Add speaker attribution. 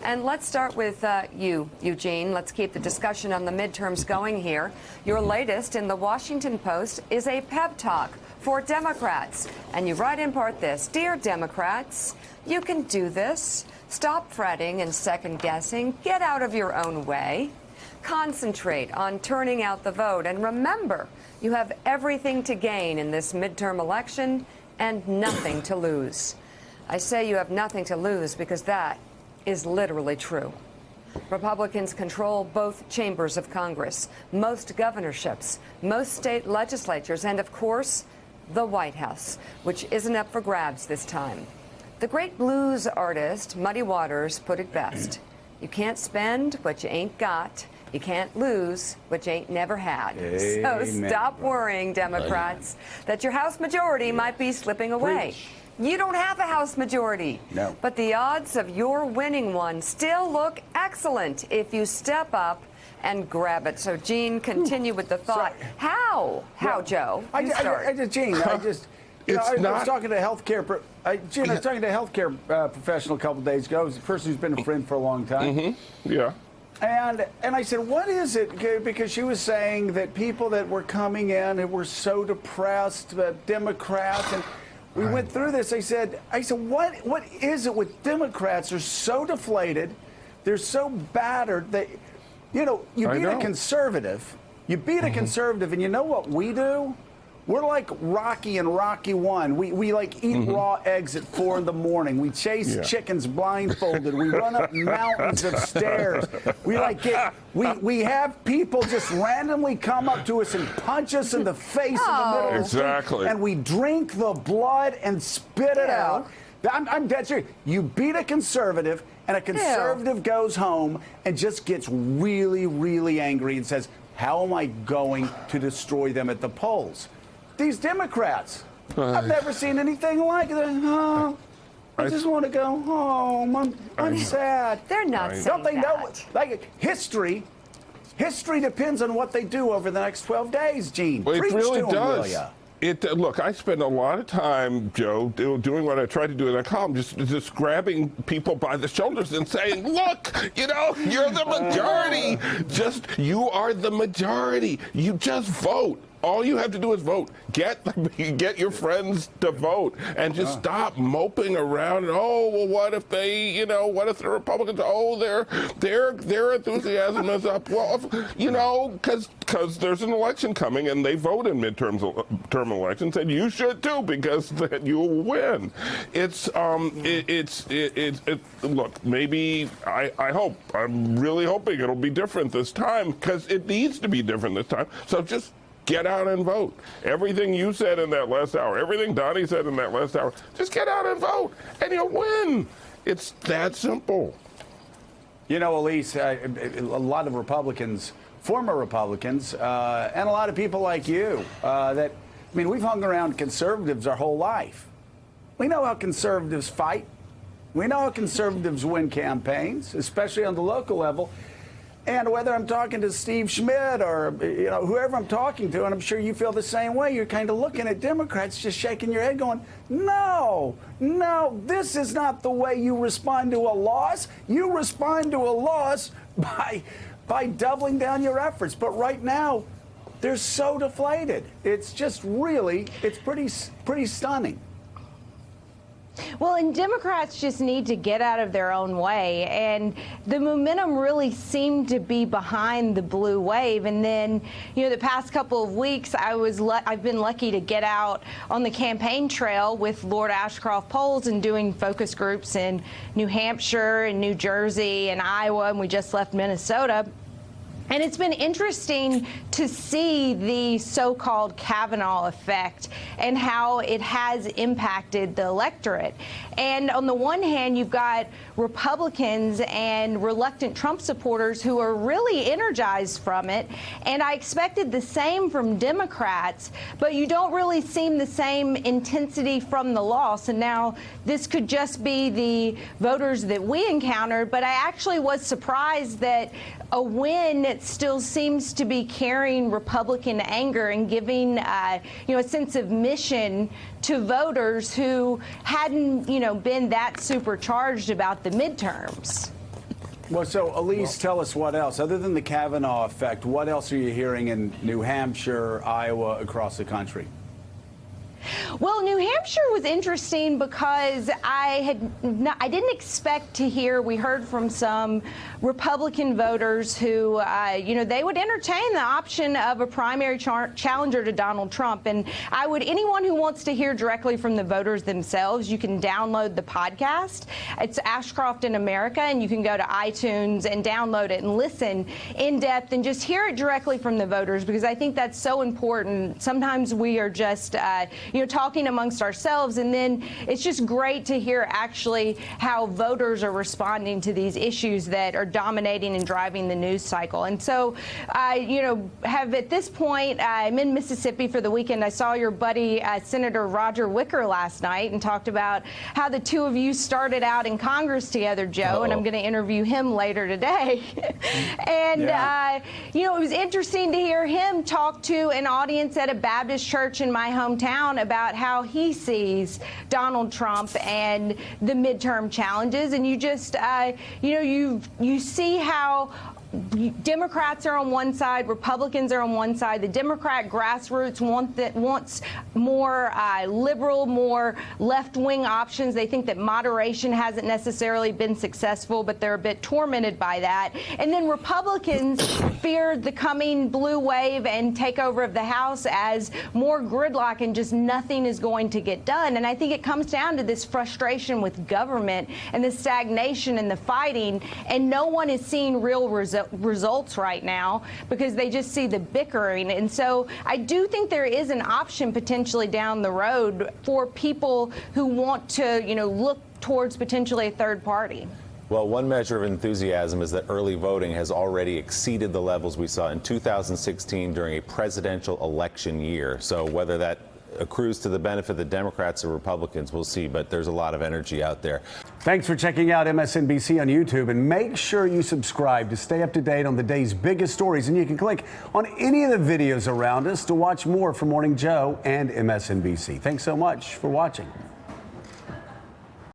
Speaker 1: And let's start with you, Eugene. Let's keep the discussion on the midterms going here. Your latest in the Washington Post is a pep talk for Democrats. And you write in part this: Dear Democrats, you can do this. Stop fretting and second-guessing. Get out of your own way. Concentrate on turning out the vote. And remember, you have everything to gain in this midterm election and nothing to lose. I say you have nothing to lose because that is literally true. Republicans control both chambers of Congress, most governorships, most state legislatures, and, of course, the White House, which isn't up for grabs this time. The great blues artist Muddy Waters put it best. You can't spend what you ain't got. You can't lose what you ain't never had.
Speaker 2: Amen.
Speaker 1: So stop worrying, Democrats, that your House majority might be slipping away. You don't have a House majority.
Speaker 2: No.
Speaker 1: But the odds of your winning one still look excellent if you step up and grab it. So, Gene, continue with the thought. How, Joe? You start.
Speaker 2: Gene, I was talking to a healthcare professional a couple days ago. He's a person who's been a friend for a long time.
Speaker 3: Mm-hmm. Yeah.
Speaker 2: And I said, what is it? Because she was saying that people that were coming in and were so depressed, Democrats, and we went through this. I said, what is it with Democrats? They're so deflated. They're so battered. You beat a conservative. You beat a conservative, and you know what we do? We're like Rocky and Rocky 1. We like eat raw eggs at 4 in the morning. We chase chickens blindfolded. We run up mountains of stairs. We we have people just randomly come up to us and punch us in the face in the middle of the street, and we drink the blood and spit it out. I'm dead serious. You beat a conservative, and a conservative goes home and just gets really, really angry and says, how am I going to destroy them at the polls? These Democrats, I've never seen anything like it. Oh, I just want to go home. I'm sad.
Speaker 1: They're not saying
Speaker 2: Don't they know?
Speaker 1: that.
Speaker 2: Like, history depends on what they do over the next 12 days, Gene.
Speaker 3: Well, it
Speaker 2: Preach
Speaker 3: really
Speaker 2: to 'em, will
Speaker 3: does.
Speaker 2: ya?
Speaker 3: Look, I spend a lot of time, Joe, doing what I try to do in a column, just grabbing people by the shoulders and saying, look, you're the majority. You are the majority. You just vote. All you have to do is vote. Get your friends to vote, and just stop moping around. And what if they, what if the Republicans? Their enthusiasm is up. Well, because there's an election coming, and they vote in term elections, and you should too, because then you'll win. Look, maybe I'm really hoping it'll be different this time, because it needs to be different this time. So just get out and vote. Everything you said in that last hour, everything Donnie said in that last hour, just get out and vote, and you'll win. It's that simple.
Speaker 2: Elise, a lot of Republicans, former Republicans, and a lot of people like you, we've hung around conservatives our whole life. We know how conservatives fight. We know how conservatives win campaigns, especially on the local level. And whether I'm talking to Steve Schmidt or whoever I'm talking to, and I'm sure you feel the same way, you're kind of looking at Democrats just shaking your head going, no, this is not the way you respond to a loss. You respond to a loss by doubling down your efforts. But right now, they're so deflated. It's just it's pretty stunning.
Speaker 4: Well, and Democrats just need to get out of their own way, and the momentum really seemed to be behind the blue wave. And then, the past couple of weeks, I've been lucky to get out on the campaign trail with Lord Ashcroft polls and doing focus groups in New Hampshire and New Jersey and Iowa, and we just left Minnesota. And it's been interesting to see the so-called Kavanaugh effect and how it has impacted the electorate. And on the one hand, you've got Republicans and reluctant Trump supporters who are really energized from it. And I expected the same from Democrats, but you don't really see the same intensity from the loss. And now this could just be the voters that we encountered. But I actually was surprised that a win that still seems to be carrying Republican anger and giving, a sense of mission to voters who hadn't, been that supercharged about the midterms.
Speaker 2: Well, so Elise, tell us what else, other than the Kavanaugh effect, what else are you hearing in New Hampshire, Iowa, across the country?
Speaker 4: Well, New Hampshire was interesting because I didn't expect to hear. We heard from some Republican voters who, they would entertain the option of a primary challenger to Donald Trump. And anyone who wants to hear directly from the voters themselves, you can download the podcast. It's Ashcroft in America, and you can go to iTunes and download it and listen in depth and just hear it directly from the voters, because I think that's so important. Sometimes we are just, talking amongst ourselves, and then it's just great to hear actually how voters are responding to these issues that are dominating and driving the news cycle. And so have at this point, I'm in Mississippi for the weekend. I saw your buddy, Senator Roger Wicker, last night and talked about how the two of you started out in Congress together, Joe, and I'm going to interview him later today. And, it was interesting to hear him talk to an audience at a Baptist church in my hometown about how he sees Donald Trump and the midterm challenges. And you just, you see how Democrats are on one side, Republicans are on one side. The Democrat grassroots wants more liberal, more left-wing options. They think that moderation hasn't necessarily been successful, but they're a bit tormented by that. And then Republicans fear the coming blue wave and takeover of the House as more gridlock and just nothing is going to get done. And I think it comes down to this frustration with government and the stagnation and the fighting, and no one is seeing real results right now because they just see the bickering. And so I do think there is an option potentially down the road for people who want to, look towards potentially a third party.
Speaker 5: Well, one measure of enthusiasm is that early voting has already exceeded the levels we saw in 2016 during a presidential election year. So whether that accrues to the benefit of the Democrats or Republicans, we'll see, but there's a lot of energy out there.
Speaker 2: Thanks for checking out MSNBC on YouTube, and make sure you subscribe to stay up to date on the day's biggest stories. And you can click on any of the videos around us to watch more from Morning Joe and MSNBC. Thanks so much for watching.